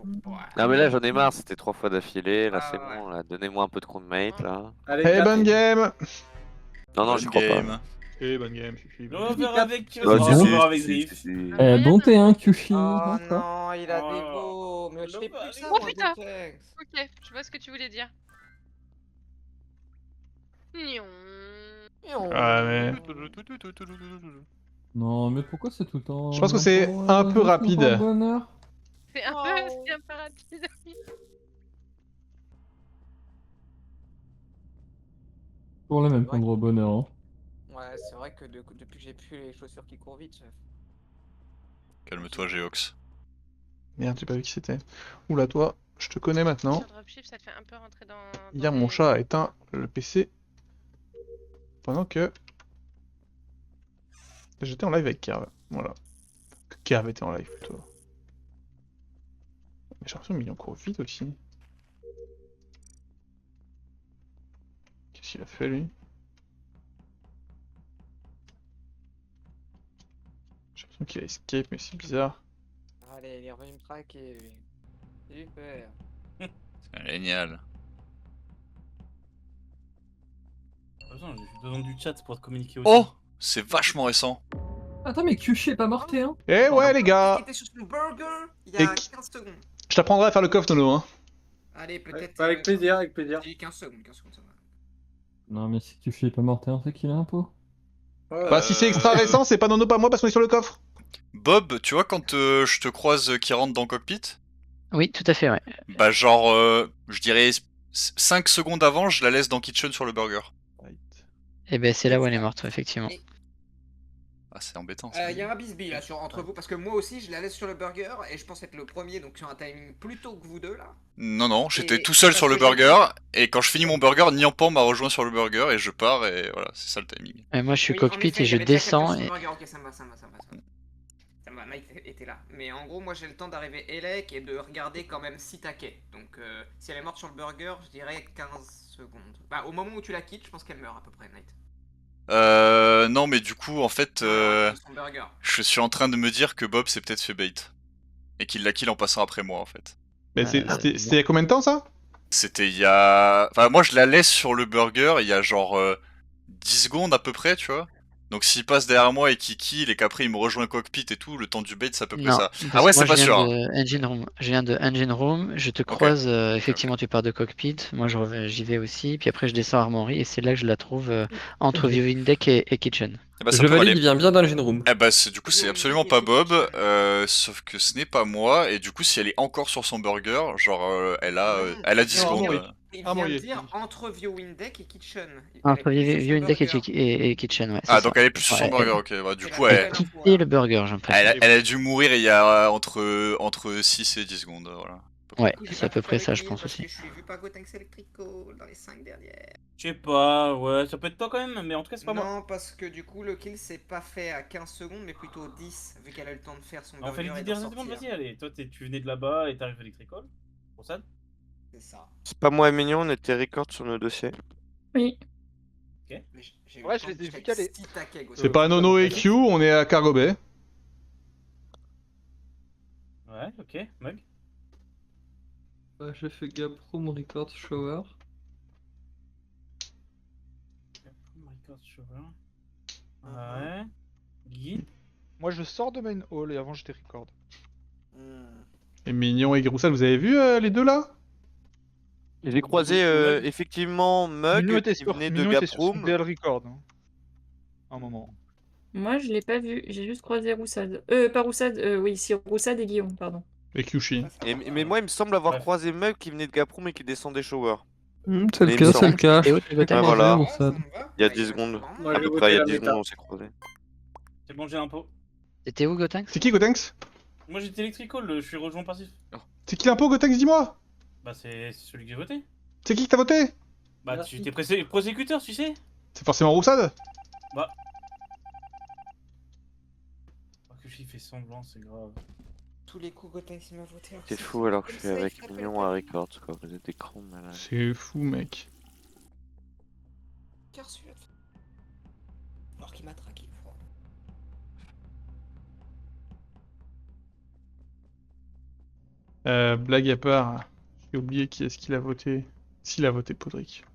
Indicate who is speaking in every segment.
Speaker 1: Non mais là j'en ai marre, c'était 3 fois d'affilée, là c'est
Speaker 2: Ouais.
Speaker 1: bon, là, donnez-moi un peu de compte-mate là.
Speaker 3: Allez,
Speaker 4: Hey,
Speaker 3: 4.
Speaker 4: bonne game.
Speaker 1: Non, j'y
Speaker 5: Bonne
Speaker 1: crois pas.
Speaker 5: game.
Speaker 4: Eh, bonne game, Fifi.
Speaker 3: Je dis 4.
Speaker 1: Bah si,
Speaker 6: bon.
Speaker 1: si,
Speaker 3: avec
Speaker 1: si,
Speaker 3: Griff.
Speaker 1: si, si.
Speaker 6: Bon T1, Kyushi.
Speaker 2: Oh
Speaker 6: Hein, quoi.
Speaker 2: non, il a des
Speaker 3: Oh.
Speaker 2: beaux. Mais je fais plus ça,
Speaker 7: Oh
Speaker 2: moi,
Speaker 7: putain.
Speaker 2: Gotex.
Speaker 7: Ok, je vois ce que tu voulais dire. Nion.
Speaker 4: Ah, mais...
Speaker 6: Non, mais pourquoi c'est tout le temps.
Speaker 4: Je pense que c'est un peu rapide.
Speaker 6: Bonheur.
Speaker 7: C'est un peu rapide.
Speaker 6: Pour le même prendre au bonheur. Hein.
Speaker 2: Ouais, c'est vrai que depuis que j'ai plus les chaussures qui courent vite.
Speaker 5: Calme-toi, Geox.
Speaker 4: Merde, j'ai pas vu qui c'était. Oula, toi, je te connais maintenant.
Speaker 7: Sur dropship, ça te fait un peu rentrer dans.
Speaker 4: Hier, mon chat a éteint le PC pendant que j'étais en live avec Kerv. Voilà. Que Kerv était en live plutôt. Mais j'ai l'impression que Million court vite aussi. Qu'est-ce qu'il a fait lui? J'ai l'impression qu'il a escape, mais c'est bizarre.
Speaker 2: Allez, il est revenu me traquer. Super.
Speaker 5: C'est génial.
Speaker 3: Attends, j'ai besoin du chat pour te communiquer aussi.
Speaker 5: Oh, c'est vachement récent.
Speaker 6: Attends, mais Kyushi est pas mort T1.
Speaker 4: Eh ouais, les
Speaker 2: Il
Speaker 4: gars!
Speaker 2: était sur son burger il y
Speaker 4: Et
Speaker 2: a
Speaker 4: qui-
Speaker 2: 15 secondes.
Speaker 4: Je t'apprendrai à faire le coffre, Nono, hein.
Speaker 2: Allez, peut-être.
Speaker 3: Avec plaisir, avec plaisir.
Speaker 2: J'ai 15 secondes, 15 secondes, ça va.
Speaker 6: Non, mais si Kyushi est pas mort T1, c'est qu'il a un pot.
Speaker 4: Bah, si c'est extra récent, c'est pas Nono, pas moi, parce qu'on est sur le coffre.
Speaker 5: Bob, tu vois quand je te croise qui rentre dans le cockpit?
Speaker 8: Oui, tout à fait, ouais.
Speaker 5: Bah genre, je dirais 5 secondes avant, je la laisse dans Kitchen sur le burger.
Speaker 8: Et ben c'est là où elle est morte, effectivement.
Speaker 5: Ah, c'est embêtant ça.
Speaker 2: Il y a un bisbille là entre vous parce que moi aussi je la laisse sur le burger et je pense être le premier donc sur un timing plus tôt que vous deux là.
Speaker 5: Non, non, j'étais
Speaker 2: Et-
Speaker 5: tout seul
Speaker 2: parce
Speaker 5: sur le
Speaker 2: que j'ai-
Speaker 5: burger, et quand je finis mon burger, Niampan m'a rejoint sur le burger, et je pars, et voilà, c'est ça le timing.
Speaker 8: Et moi je suis
Speaker 2: Oui, en
Speaker 8: cockpit
Speaker 2: effet,
Speaker 8: et
Speaker 2: il y
Speaker 8: je
Speaker 2: avait déjà quelqu'un
Speaker 8: descends
Speaker 2: sur le
Speaker 8: et...
Speaker 2: burger. Ok, ça me va, ça me va, ça me va. Ça me va, Mike était là. Mais en gros, moi j'ai le temps d'arriver Elec et de regarder quand même 6 taquets. Donc si elle est morte sur le burger, je dirais 15 secondes. Bah au moment où tu la quittes, je pense qu'elle meurt à peu près, Night.
Speaker 5: Non, mais du coup, en fait,
Speaker 2: Son burger.
Speaker 5: je suis en train de me dire que Bob s'est peut-être fait bait. Et qu'il l'a kill en passant après moi, en fait.
Speaker 4: Mais c'était il y a combien de temps, ça?
Speaker 5: C'était il y a... Enfin, moi, je la laisse sur le burger il y a genre 10 secondes à peu près, tu vois. Donc s'il passe derrière moi et qu'il kill et qu'après il me rejoint cockpit et tout, le temps du bait, c'est à peu près
Speaker 8: Non,
Speaker 5: ça.
Speaker 8: parce
Speaker 5: Ah ouais,
Speaker 8: que
Speaker 5: c'est
Speaker 8: moi
Speaker 5: pas sûr.
Speaker 8: de Engine Room. Je viens de Engine Room, je te croise, effectivement tu pars de cockpit, moi j'y vais aussi, puis après je descends Armory et c'est là que je la trouve entre Viewing Deck et Kitchen.
Speaker 5: Eh bah, ça
Speaker 9: Je
Speaker 5: peut
Speaker 9: valide,
Speaker 5: aller.
Speaker 9: il vient bien dans le Gene Room.
Speaker 5: Eh bah, du coup, c'est absolument pas Bob, sauf que ce n'est pas moi, et du coup, si elle est encore sur son burger, genre, elle a 10
Speaker 4: Non,
Speaker 5: secondes.
Speaker 4: oui.
Speaker 2: Il
Speaker 4: Ah,
Speaker 2: vient
Speaker 4: bon,
Speaker 2: de
Speaker 4: il est-
Speaker 2: dire entre Viewing Deck et Kitchen.
Speaker 8: Entre
Speaker 2: Elle est plus sur son
Speaker 8: Viewing Deck
Speaker 2: burger.
Speaker 8: et Kitchen, ouais.
Speaker 5: Ah,
Speaker 8: c'est
Speaker 5: donc
Speaker 8: ça.
Speaker 5: elle est plus sur son
Speaker 8: Ouais,
Speaker 5: burger, ok. Bah, du
Speaker 2: C'est
Speaker 5: coup,
Speaker 2: la
Speaker 5: elle,
Speaker 2: nouvelle info,
Speaker 8: Quitter le burger, j'ai l'impression.
Speaker 5: elle a dû mourir il y a entre 6 et 10 secondes, voilà.
Speaker 8: Ouais,
Speaker 2: Du coup, j'ai
Speaker 8: c'est à
Speaker 2: pas
Speaker 8: peu
Speaker 2: couché
Speaker 8: près
Speaker 2: avec
Speaker 8: ça, je
Speaker 2: Neil
Speaker 8: pense
Speaker 2: parce
Speaker 8: aussi.
Speaker 2: que je suis vu par Gotenks Electrical dans les 5 dernières.
Speaker 3: Je sais pas, ouais, ça peut être toi quand même, mais en tout cas c'est pas moi.
Speaker 2: Non, parce que du coup, le kill s'est pas fait à 15 secondes, mais plutôt 10, vu qu'elle a eu le temps de faire son
Speaker 3: On fait
Speaker 2: burger
Speaker 3: les
Speaker 2: et
Speaker 3: 10
Speaker 2: d'en
Speaker 3: dernières secondes,
Speaker 2: sortir.
Speaker 3: vas-y, allez. Toi, tu venais de là-bas et t'arrives Electrical. Pour ça.
Speaker 2: C'est ça.
Speaker 1: C'est pas moi et Mignon, on était record sur nos dossiers.
Speaker 6: Oui.
Speaker 2: Mais j'ai eu
Speaker 10: Ouais,
Speaker 2: le
Speaker 10: je
Speaker 2: temps
Speaker 10: les
Speaker 2: de
Speaker 10: ai vus
Speaker 2: check
Speaker 10: caler.
Speaker 2: 6 taquets, Gotenks.
Speaker 4: C'est pas Nono et Q, on est à Cargo Bay.
Speaker 3: Ouais, ok, Mug.
Speaker 6: J'ai fait Gap Room, Record, Shower.
Speaker 3: Record shower. Ouais. Guy.
Speaker 10: Moi, je sors de main hall et avant, j'étais record.
Speaker 4: Et Mignon et Groussal, vous avez vu les deux là?
Speaker 1: J'ai croisé effectivement Mug
Speaker 10: Mignon était
Speaker 1: qui
Speaker 10: sur,
Speaker 1: venait de
Speaker 10: Mignon était sur son
Speaker 1: Gaproom.
Speaker 10: DL record. Hein. Un moment.
Speaker 11: Moi, je l'ai pas vu. J'ai juste croisé Roussad. Pas Roussad, oui, si Roussad et Guillaume, pardon.
Speaker 4: Et Kyushi.
Speaker 1: Mais moi, il me semble avoir
Speaker 3: Bref.
Speaker 1: croisé Mug qui venait de Gaproom et qui descendait Shower.
Speaker 6: C'est
Speaker 1: Mais
Speaker 6: le
Speaker 1: il me
Speaker 6: cas, c'est
Speaker 1: semble.
Speaker 6: le cas.
Speaker 8: Et autre,
Speaker 1: Ouais, voilà.
Speaker 2: Ouais, ça me va.
Speaker 1: Il y a
Speaker 2: Bah,
Speaker 1: 10 secondes.
Speaker 3: Moi,
Speaker 1: À
Speaker 3: j'ai
Speaker 1: peu
Speaker 3: voté
Speaker 1: près, il y a
Speaker 3: la
Speaker 1: 10
Speaker 3: méta.
Speaker 1: secondes, on s'est croisés.
Speaker 3: C'est bon, j'ai un pot.
Speaker 8: C'était où, Gotenks?
Speaker 4: C'est qui Gotenks?
Speaker 3: Moi j'étais Electrical, je suis rejoint passif.
Speaker 4: C'est qui l'impôt Gotenks, dis-moi?
Speaker 3: Bah, c'est celui que j'ai voté.
Speaker 4: C'est qui que t'as voté?
Speaker 3: Bah,
Speaker 6: Merci.
Speaker 3: tu t'es prosécuteur, tu sais.
Speaker 4: C'est forcément Roussad?
Speaker 3: Oh, que j'y fais semblant, c'est grave.
Speaker 2: Tous les coups, Gotenks il m'a voté. alors
Speaker 1: C'est
Speaker 2: c'est
Speaker 1: fou alors que je suis
Speaker 2: comme ça, il
Speaker 1: avec
Speaker 2: s'appelle
Speaker 1: Mignon à record, quoi. Vous êtes des crans malades.
Speaker 4: C'est fou, mec.
Speaker 2: Car celui-là. Alors qu'il m'a traqué.
Speaker 4: Blague à part, j'ai oublié qui est-ce qu'il a voté. S'il a voté Podrick.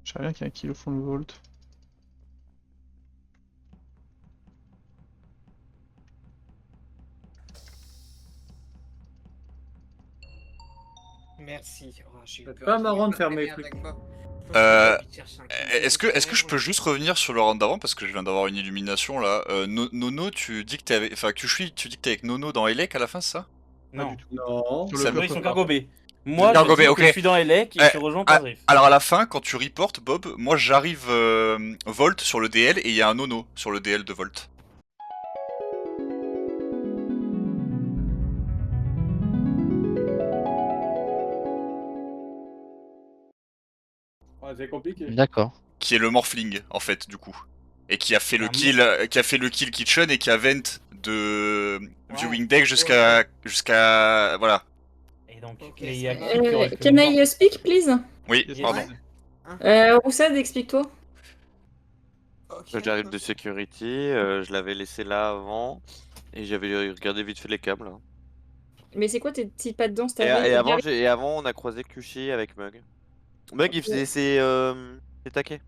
Speaker 4: Je sais bien qu'il y a un kilo fond le Vault.
Speaker 2: Merci. Oh, j'ai eu
Speaker 3: C'est
Speaker 2: peur,
Speaker 3: pas
Speaker 2: j'ai
Speaker 3: marrant
Speaker 2: eu
Speaker 3: de
Speaker 2: peur
Speaker 3: faire mes
Speaker 2: avec
Speaker 3: trucs.
Speaker 2: Bob.
Speaker 5: Est-ce que je peux juste revenir sur le round d'avant parce que je viens d'avoir une illumination là. Nono, tu dis que t'es avec, enfin Kyushui, tu dis que t'es avec Nono dans Elec à la fin, c'est ça?
Speaker 3: Non.
Speaker 4: du tout.
Speaker 3: Non.
Speaker 4: Sur le
Speaker 5: Ça
Speaker 3: Eux, ils sont
Speaker 4: coffre-fort.
Speaker 3: cargo B. Moi,
Speaker 5: Cargo
Speaker 3: je dis
Speaker 5: B, ok.
Speaker 3: que je suis dans Elec et
Speaker 5: Eh,
Speaker 3: je rejoins
Speaker 5: ah,
Speaker 3: Padriff.
Speaker 5: Alors à la fin, quand tu reportes Bob, moi j'arrive Volt sur le DL et il y a un Nono sur le DL de Volt.
Speaker 3: Ouais, c'est compliqué.
Speaker 8: D'accord.
Speaker 5: Qui est le Morphling en fait du coup. Et qui a fait le
Speaker 3: Un
Speaker 5: kill, Kitchen et qui a vent de Viewing Deck
Speaker 2: Ouais.
Speaker 5: jusqu'à voilà.
Speaker 3: Et donc,
Speaker 2: Ok,
Speaker 3: mais il y a
Speaker 2: ça
Speaker 3: qui
Speaker 2: va.
Speaker 3: qui aurait pu
Speaker 11: Can
Speaker 3: mort-
Speaker 11: I speak, please?
Speaker 5: Oui,
Speaker 4: Yes,
Speaker 5: pardon.
Speaker 11: Roussad, explique-toi.
Speaker 2: Ok.
Speaker 1: J'arrive de security, je l'avais laissé là avant. Et j'avais regardé vite fait les câbles. Là.
Speaker 11: Mais c'est quoi tes pas dedans,
Speaker 1: Et,
Speaker 11: t'arrives
Speaker 1: et
Speaker 11: à
Speaker 1: avant,
Speaker 11: Gary?
Speaker 1: et avant, on a croisé Kushi avec Mug. Mug, il faisait ses taquets.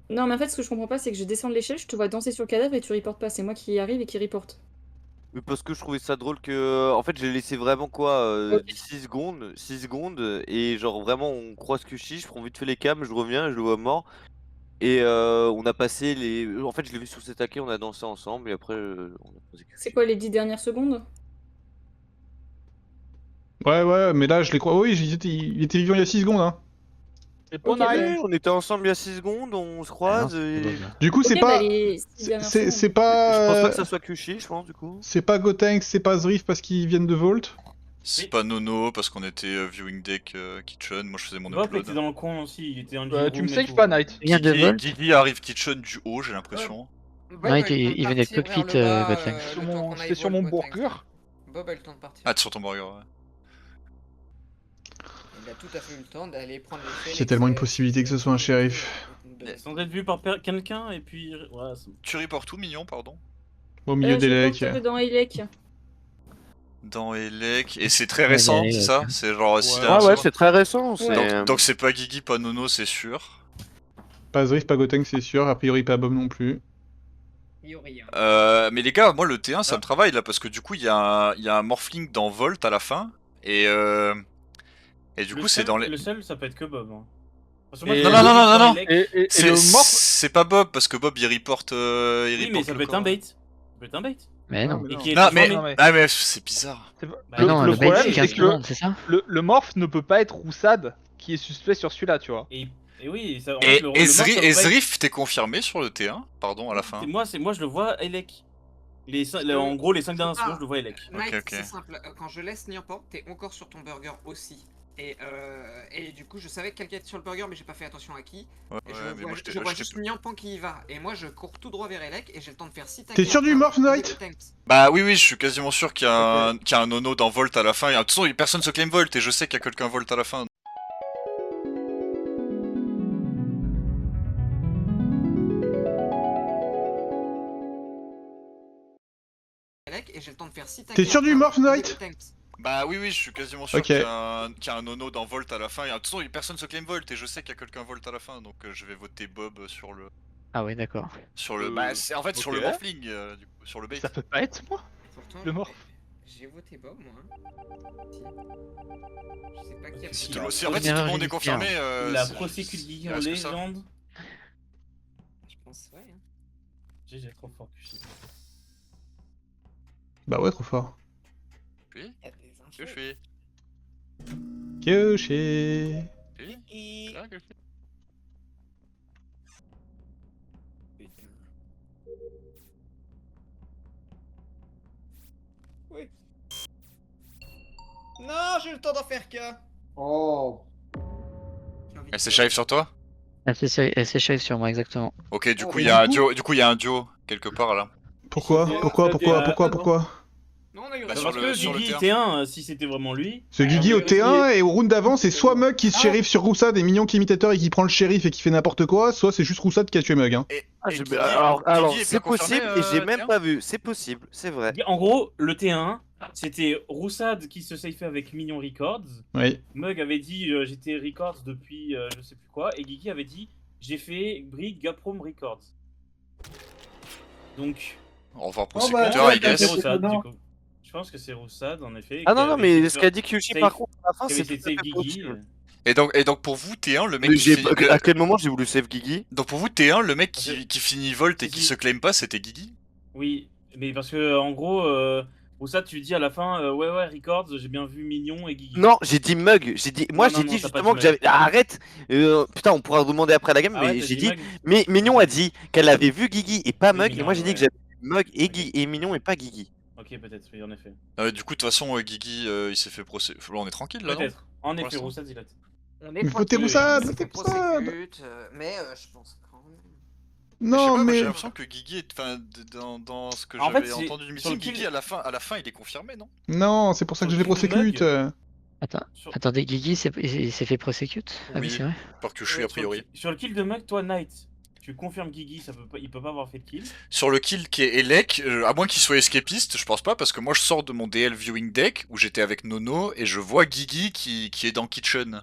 Speaker 11: Non, mais en fait, ce que je comprends pas, c'est que je descends de l'échelle, je te vois danser sur le cadavre et tu reportes pas. C'est moi qui arrive et qui reporte.
Speaker 1: Mais parce que je trouvais ça drôle que. En fait, j'ai laissé vraiment quoi
Speaker 11: Ok.
Speaker 1: 6 secondes. 6 secondes. Et genre, vraiment, on croise Kushi, je prends vite fait les cams, je reviens, je le vois mort. Et on a passé les. En fait, je l'ai vu sur ses taquets, on a dansé ensemble. Et après, on a croisé Kushi.
Speaker 11: C'est quoi les 10 dernières secondes?
Speaker 4: Ouais, mais là je les crois. Oui, il était vivant il y a 6 secondes. Hein.
Speaker 10: C'est pas
Speaker 11: Ok, bah,
Speaker 10: nice.
Speaker 1: On était ensemble il y a 6 secondes, on se
Speaker 8: Ah non,
Speaker 1: croise.
Speaker 8: c'est
Speaker 1: Et...
Speaker 8: pas Bob.
Speaker 4: Du coup, c'est
Speaker 11: ok, bah
Speaker 4: pas.
Speaker 11: les 6 dernières secondes.
Speaker 4: C'est
Speaker 1: Je pense pas
Speaker 4: pas.
Speaker 1: que ça soit Kushi, je pense, du coup.
Speaker 4: C'est pas Gotenks, c'est pas Zriff parce qu'ils viennent de Vault.
Speaker 5: C'est
Speaker 3: Oui.
Speaker 5: pas Nono parce qu'on était Viewing Deck Kitchen, moi je faisais mon
Speaker 3: Bob
Speaker 5: upload.
Speaker 3: était dans le coin aussi, il était en
Speaker 10: Tu me saves pas, Knight.
Speaker 8: Il vient de Volt.
Speaker 5: Guigui arrive Kitchen du haut, j'ai l'impression.
Speaker 2: Bob
Speaker 8: Non,
Speaker 2: a eu le temps de
Speaker 8: il venait de
Speaker 2: partir
Speaker 8: cockpit,
Speaker 2: vers le bas,
Speaker 8: Gotenks.
Speaker 2: le temps qu'on aille
Speaker 10: J'étais sur
Speaker 2: voir
Speaker 10: mon
Speaker 2: le Gotenks.
Speaker 10: burger.
Speaker 2: Bob a eu le temps de partir.
Speaker 5: Ah, t'es sur ton burger, ouais.
Speaker 2: Il a tout à fait eu le temps d'aller prendre les
Speaker 4: Il y a tellement une possibilité que ce soit un shérif.
Speaker 3: Sans être vu par quelqu'un et puis. Ouais,
Speaker 5: Tu reportes tout, mignon, pardon?
Speaker 4: Au milieu des
Speaker 11: Je
Speaker 4: lecs.
Speaker 11: porte dans Elec.
Speaker 5: Dans Elec, et c'est très
Speaker 8: Ouais,
Speaker 5: récent,
Speaker 8: il y a
Speaker 5: c'est
Speaker 8: Elec.
Speaker 5: ça? C'est genre 6
Speaker 10: Ouais.
Speaker 5: dernières
Speaker 1: Ouais,
Speaker 5: secondes.
Speaker 1: c'est très récent.
Speaker 5: Donc c'est pas Guigui, pas Nono, c'est sûr.
Speaker 4: Pas Zriff, pas Gotenks, c'est sûr. A priori, pas Bob non plus.
Speaker 2: Il y a rien.
Speaker 5: Mais les gars, moi le T1 ça me travaille là parce que du coup il y a un Morphling dans Volt à la fin et du coup c'est dans les.
Speaker 3: Le seul, ça peut être que Bob. Hein. Parce que
Speaker 10: Et-
Speaker 3: moi,
Speaker 5: Non.
Speaker 10: Et
Speaker 5: C'est
Speaker 10: le morph.
Speaker 5: c'est pas Bob parce que Bob il reporte.
Speaker 3: Oui, mais ça peut être un bait. Ça peut être un bait.
Speaker 8: Mais non.
Speaker 3: Et qui est
Speaker 5: Non mais,
Speaker 3: transformé.
Speaker 5: c'est bizarre.
Speaker 8: Bah non,
Speaker 10: le
Speaker 8: le bait,
Speaker 10: problème,
Speaker 8: c'est
Speaker 10: c'est
Speaker 8: 15
Speaker 10: que
Speaker 8: secondes, c'est ça?
Speaker 10: le morph ne peut pas être Roussad qui est suspect sur celui-là, tu vois.
Speaker 3: Et oui, ça, en
Speaker 5: Et,
Speaker 3: fait, le morph, ça peut pas être-
Speaker 5: Zriff t'es confirmé sur le T1, pardon à la fin.
Speaker 3: Moi, je le vois Elec. En gros, les 5 dernières
Speaker 2: Ah.
Speaker 3: secondes, je le vois Elec.
Speaker 2: Knight,
Speaker 5: ok.
Speaker 2: c'est simple. Quand je laisse Niampan, t'es encore sur ton burger aussi. Et du coup, je savais que quelqu'un était sur le burger, mais j'ai pas fait attention à qui.
Speaker 5: Ouais,
Speaker 2: Et
Speaker 5: ouais, mais
Speaker 2: je
Speaker 5: moi
Speaker 2: vois, je vois juste Niampan qui y va. Et moi, je cours tout droit vers Elec et j'ai le temps de faire 6
Speaker 4: T'es sûr du morph, Knight?
Speaker 5: Bah oui, je suis quasiment sûr qu'il y a un Nono dans Volt à la fin. Et, de toute façon, personne se claim Volt et je sais qu'il y a quelqu'un Volt à la fin.
Speaker 2: Et j'ai le temps de faire 6
Speaker 4: T'es sûr du morph, Knight?
Speaker 5: Bah oui, je suis quasiment sûr
Speaker 4: Ok.
Speaker 5: qu'il y a un Nono dans Volt à la fin. Et, de toute façon, personne se claim Volt et je sais qu'il y a quelqu'un Volt à la fin. Donc je vais voter Bob sur le.
Speaker 8: Ah ouais, d'accord.
Speaker 5: Sur le. Bah, c'est en fait sur le
Speaker 10: ok.
Speaker 5: Morphling, du coup, sur le bait.
Speaker 10: Ça peut pas être moi.
Speaker 2: Pourtant,
Speaker 10: Le morph.
Speaker 2: j'ai voté Bob, moi. Si. Je sais pas qui a
Speaker 5: Si,
Speaker 2: voté
Speaker 5: en
Speaker 2: Bob.
Speaker 5: fait, si tout le monde est confirmé.
Speaker 3: La
Speaker 5: c'est-
Speaker 3: prosécution
Speaker 5: il reste que ça.
Speaker 3: légende.
Speaker 2: Je pense, ouais. Hein.
Speaker 3: GG, trop fort, Kushi.
Speaker 4: Bah ouais, trop fort.
Speaker 2: Il y a des infos.
Speaker 5: Que je fais
Speaker 4: Kyoshi.
Speaker 2: Putain. Oui. Non, j'ai eu le temps d'en faire qu'un.
Speaker 6: Oh.
Speaker 2: vite
Speaker 5: Elle s'est
Speaker 2: fait.
Speaker 5: shérif sur toi?
Speaker 8: Elle s'est shérif sur moi, exactement.
Speaker 5: Ok, du
Speaker 2: Oh,
Speaker 5: coup,
Speaker 2: mais
Speaker 5: il y a un
Speaker 4: du
Speaker 5: duo, du coup, il y a un duo quelque part là.
Speaker 4: Pourquoi Pourquoi
Speaker 2: Non, on a eu
Speaker 5: Bah,
Speaker 3: Bah,
Speaker 5: sur
Speaker 3: parce
Speaker 5: le-
Speaker 3: que
Speaker 5: sur le
Speaker 3: Guigui
Speaker 5: terrain.
Speaker 3: T1, si c'était vraiment lui.
Speaker 4: C'est Guigui au
Speaker 3: parce qu'il
Speaker 4: T1
Speaker 3: est-
Speaker 4: et au round d'avant, c'est soit Mug qui se
Speaker 3: Ah.
Speaker 4: shérif sur Roussad et Mignon qui est imitateur et qui prend le shérif et qui fait n'importe quoi, soit c'est juste Roussad qui a tué Mug. Hein.
Speaker 5: Et,
Speaker 1: Ah,
Speaker 5: et
Speaker 1: je-
Speaker 5: Guigui-
Speaker 1: alors
Speaker 5: Guigui est
Speaker 1: c'est
Speaker 5: bien confirmé,
Speaker 1: possible et j'ai même
Speaker 5: T1?
Speaker 1: pas vu. C'est possible, c'est vrai.
Speaker 3: En gros, le T1, c'était Roussad qui se safeait avec Mignon Records.
Speaker 4: Oui.
Speaker 3: Mug avait dit j'étais Records depuis je sais plus quoi. Et Guigui avait dit j'ai fait Brig Gaprom Records. Donc.
Speaker 5: Au revoir
Speaker 9: bah,
Speaker 5: prosécuteur,
Speaker 9: ouais,
Speaker 5: I guess.
Speaker 3: C'est Roussad,
Speaker 9: non.
Speaker 3: du coup. Je pense que c'est Roussad en effet.
Speaker 1: Ah
Speaker 3: qui
Speaker 1: non, non,
Speaker 3: avait
Speaker 1: mais
Speaker 3: été
Speaker 1: ce qu'a dit Kyushi
Speaker 3: safe-
Speaker 1: par contre à la fin,
Speaker 3: qui
Speaker 1: c'est
Speaker 3: avait
Speaker 1: tout à
Speaker 3: été
Speaker 1: fait
Speaker 3: Guigui.
Speaker 1: possible.
Speaker 5: Et donc pour vous, T1, le mec
Speaker 1: Mais
Speaker 5: qui
Speaker 1: j'ai
Speaker 5: finit...
Speaker 1: à quel moment j'ai voulu save Guigui?
Speaker 5: Donc pour vous, T1, le mec
Speaker 3: Parce que-
Speaker 5: qui finit Volt et qui
Speaker 3: Si.
Speaker 5: se claim pas, c'était Guigui?
Speaker 3: Oui, mais parce que en gros, Roussad, tu dis à la fin ouais, Records, j'ai bien vu Mignon et Guigui.
Speaker 1: Non, j'ai dit Mug. J'ai dit, moi
Speaker 3: Non,
Speaker 1: j'ai
Speaker 3: non,
Speaker 1: dit
Speaker 3: t'as pas
Speaker 1: justement
Speaker 3: dit
Speaker 1: que j'avais.
Speaker 3: Mug.
Speaker 1: Ah, arrête. Putain, on pourra demander après la game,
Speaker 3: Ah ouais,
Speaker 1: mais
Speaker 3: t'as
Speaker 1: j'ai dit.
Speaker 3: Mug.
Speaker 1: Mais Mignon a dit qu'elle avait vu Guigui et pas
Speaker 3: Oui,
Speaker 1: Mug, et
Speaker 3: Mignon,
Speaker 1: moi j'ai dit
Speaker 3: ouais.
Speaker 1: que j'avais vu Mug et Guigui et Mignon et pas Guigui.
Speaker 3: Ok, peut-être, oui, en effet.
Speaker 5: Du coup, de toute façon, Guigui, il s'est fait procès... Là, on est tranquille, là, non?
Speaker 3: Peut-être. En
Speaker 5: Pour
Speaker 3: effet,
Speaker 5: l'instant.
Speaker 3: Roussad, il a.
Speaker 2: On
Speaker 4: Mais
Speaker 2: est
Speaker 4: votez
Speaker 2: tranquille,
Speaker 4: Roussad,
Speaker 2: on
Speaker 4: votez
Speaker 2: se
Speaker 4: Roussad.
Speaker 2: prosécute, mais je pense quand même.
Speaker 5: Je sais
Speaker 4: Non,
Speaker 5: pas, moi, j'ai
Speaker 4: mais.
Speaker 5: l'impression que Guigui est... Enfin, dans ce que
Speaker 3: En
Speaker 5: j'avais
Speaker 3: fait, c'est-
Speaker 5: entendu du
Speaker 3: sur le
Speaker 5: meeting,
Speaker 3: kill-
Speaker 5: Guigui, à la fin, il est confirmé, non?
Speaker 4: Non, c'est pour ça que je
Speaker 3: Sur
Speaker 4: l'ai
Speaker 3: le kill de
Speaker 4: prosécute.
Speaker 3: Mug.
Speaker 8: Attends, attendez, Guigui il s'est fait prosecute? Ah oui,
Speaker 5: Oui.
Speaker 8: c'est vrai.
Speaker 5: Par que je suis, a priori.
Speaker 3: Sur le kill de Mug, toi, Knight, tu confirmes Guigui, il peut pas avoir fait de kill.
Speaker 5: Sur le kill qui est Elec, à moins qu'il soit escapiste, je pense pas, parce que moi je sors de mon DL viewing deck où j'étais avec Nono et je vois Guigui qui est dans Kitchen.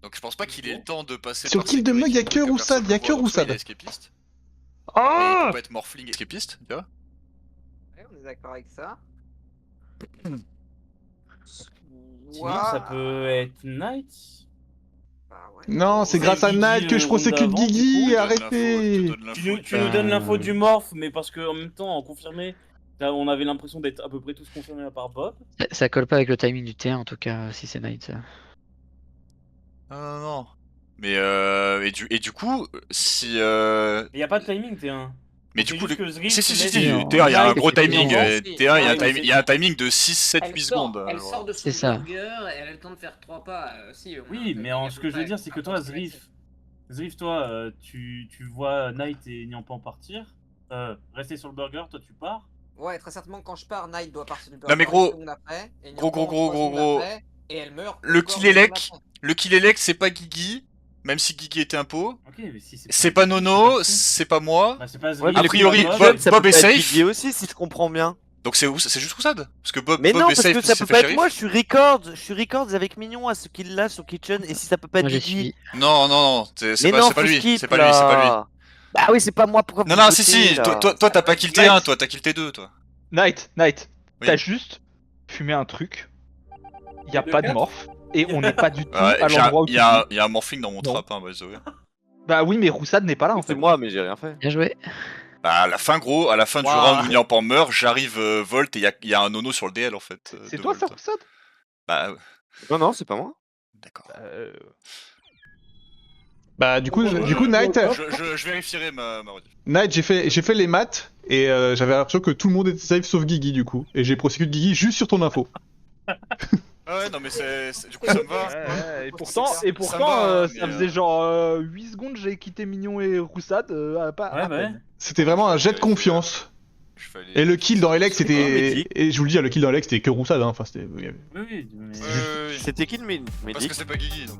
Speaker 5: Donc je pense pas qu'il ait le temps de passer
Speaker 4: Sur le
Speaker 5: par
Speaker 4: kill de
Speaker 5: sécurité,
Speaker 4: Mug, y a
Speaker 5: donc
Speaker 4: que
Speaker 5: personne
Speaker 4: Roussad,
Speaker 5: le
Speaker 4: y a
Speaker 5: voit,
Speaker 4: que
Speaker 5: donc soit il
Speaker 4: Roussad.
Speaker 5: est escapiste. Mais il
Speaker 4: Ah
Speaker 5: peut pas être morphling escapiste, tu vois.
Speaker 2: Ouais, on est d'accord avec ça.
Speaker 3: Sinon, ça peut être Knight.
Speaker 2: Bah ouais.
Speaker 4: Non, c'est
Speaker 3: C'est
Speaker 4: grâce à
Speaker 3: Guigui,
Speaker 4: Knight que je
Speaker 3: le
Speaker 4: prosécute
Speaker 3: round d'avant,
Speaker 4: Guigui,
Speaker 3: du coup,
Speaker 4: arrêtez.
Speaker 3: Tu nous donnes l'info du morph, mais parce que en même temps, en confirmé, on avait l'impression d'être à peu près tous confirmés à part Bob.
Speaker 8: Ça colle pas avec le timing du T1 en tout cas, si c'est Knight.
Speaker 5: Non, non. Mais et du coup, si
Speaker 3: Il y a pas de timing T1.
Speaker 5: mais
Speaker 3: C'est
Speaker 5: du coup,
Speaker 3: juste que Zrift
Speaker 5: si, si,
Speaker 3: laisse-
Speaker 5: si,
Speaker 8: Non,
Speaker 5: T1, il y a un
Speaker 8: Knight,
Speaker 5: gros timing.
Speaker 8: effectivement.
Speaker 5: T1, il y a un
Speaker 3: Ouais,
Speaker 5: timing de 6, 7, 8 secondes.
Speaker 2: Elle sort de son
Speaker 8: C'est ça.
Speaker 2: burger et elle a le temps de faire 3 pas. Si,
Speaker 3: Oui, mais ce que je veux dire, c'est que toi, Zrift, toi, tu vois Knight et Nyampan partir, rester sur le burger, toi tu pars.
Speaker 2: Ouais, très certainement, quand je pars, Knight doit partir du burger.
Speaker 5: Non, mais gros,
Speaker 2: une seconde après, et
Speaker 5: gros,
Speaker 2: Nyampan,
Speaker 5: gros,
Speaker 2: 3
Speaker 5: gros,
Speaker 2: secondes
Speaker 5: gros.
Speaker 2: après, et elle meurt.
Speaker 5: Le
Speaker 2: encore
Speaker 5: kill
Speaker 2: 2 secondes
Speaker 5: Elec,
Speaker 2: après.
Speaker 5: le kill Elec, c'est pas Guigui, même si Guigui était un pot.
Speaker 3: Ok, mais si
Speaker 5: C'est pas Nono,
Speaker 3: c'est
Speaker 5: c'est pas moi.
Speaker 3: Bah, c'est pas
Speaker 1: Ouais,
Speaker 3: Zrift,
Speaker 1: mais
Speaker 5: A
Speaker 1: le
Speaker 5: priori,
Speaker 1: Kitchen,
Speaker 5: Bob-
Speaker 1: ça
Speaker 5: Bob
Speaker 1: peut
Speaker 5: est
Speaker 1: pas être
Speaker 5: safe.
Speaker 1: Guigui aussi, si je comprends bien.
Speaker 5: Donc c'est juste Roussad. Parce que Bob,
Speaker 1: Mais
Speaker 5: Bob
Speaker 1: non,
Speaker 5: est
Speaker 1: parce
Speaker 5: safe,
Speaker 1: que
Speaker 5: il
Speaker 1: ça
Speaker 5: s'est
Speaker 1: peut
Speaker 5: fait
Speaker 1: pas être
Speaker 5: shérif.
Speaker 1: moi, je suis Records avec Mignon à ce qu'il là sur Kitchen, et si ça peut pas être
Speaker 8: Moi j'ai
Speaker 1: Guigui.
Speaker 8: suivi.
Speaker 5: Non, non, non, c'est
Speaker 1: Mais
Speaker 5: pas,
Speaker 1: non,
Speaker 5: c'est pas
Speaker 1: faut
Speaker 5: lui,
Speaker 1: skip,
Speaker 5: c'est pas lui, c'est pas lui.
Speaker 1: là. Bah oui, c'est pas moi, pourquoi
Speaker 5: Non,
Speaker 1: vous
Speaker 5: non,
Speaker 1: votez,
Speaker 5: si,
Speaker 1: là
Speaker 5: toi t'as pas kill T1, toi t'as kill T2, toi.
Speaker 10: Knight,
Speaker 5: Oui.
Speaker 10: t'as juste fumé un truc. Y a pas de morph. Et on n'est pas du tout
Speaker 5: Ouais,
Speaker 10: à l'endroit où
Speaker 5: il
Speaker 10: tu
Speaker 5: y a
Speaker 10: dis.
Speaker 5: un morphing dans mon
Speaker 10: Non.
Speaker 5: trap, hein, by the way.
Speaker 10: Bah oui, mais Roussad n'est pas là en
Speaker 1: C'est
Speaker 10: fait.
Speaker 1: moi, mais j'ai rien fait.
Speaker 8: Bien joué.
Speaker 5: Bah, à la fin, gros, à la fin du
Speaker 10: Waouh.
Speaker 5: round où Nyampan meurt, j'arrive Volt et il y a un Nono sur le DL en fait.
Speaker 10: C'est
Speaker 5: de
Speaker 10: toi
Speaker 5: Volt.
Speaker 10: ça, Roussad
Speaker 5: Bah,
Speaker 1: Non, non, c'est pas moi.
Speaker 5: d'accord.
Speaker 4: Bah du coup, Knight,
Speaker 5: Je vérifierai ma rediff.
Speaker 4: Knight, j'ai fait les maths et j'avais l'impression que tout le monde était safe sauf Guigui du coup. Et j'ai prosécuté Guigui juste sur ton info.
Speaker 5: Ah ouais, non mais du coup ça me va.
Speaker 10: Et pourtant,
Speaker 5: Ça me va,
Speaker 10: ça
Speaker 5: mais,
Speaker 10: faisait genre 8 secondes, j'ai quitté Mignon et Roussad. Pas
Speaker 3: Ouais,
Speaker 10: à
Speaker 3: bah ouais.
Speaker 10: peine.
Speaker 4: C'était vraiment un jet de confiance. Et le kill dans Elec, c'était. Et je vous le dis, le kill dans Elec, c'était que Roussad. Hein. Enfin, c'était.
Speaker 3: Oui, mais...
Speaker 5: Oui.
Speaker 1: C'était qui le Mehdi?
Speaker 5: Parce que c'est pas Guigui donc.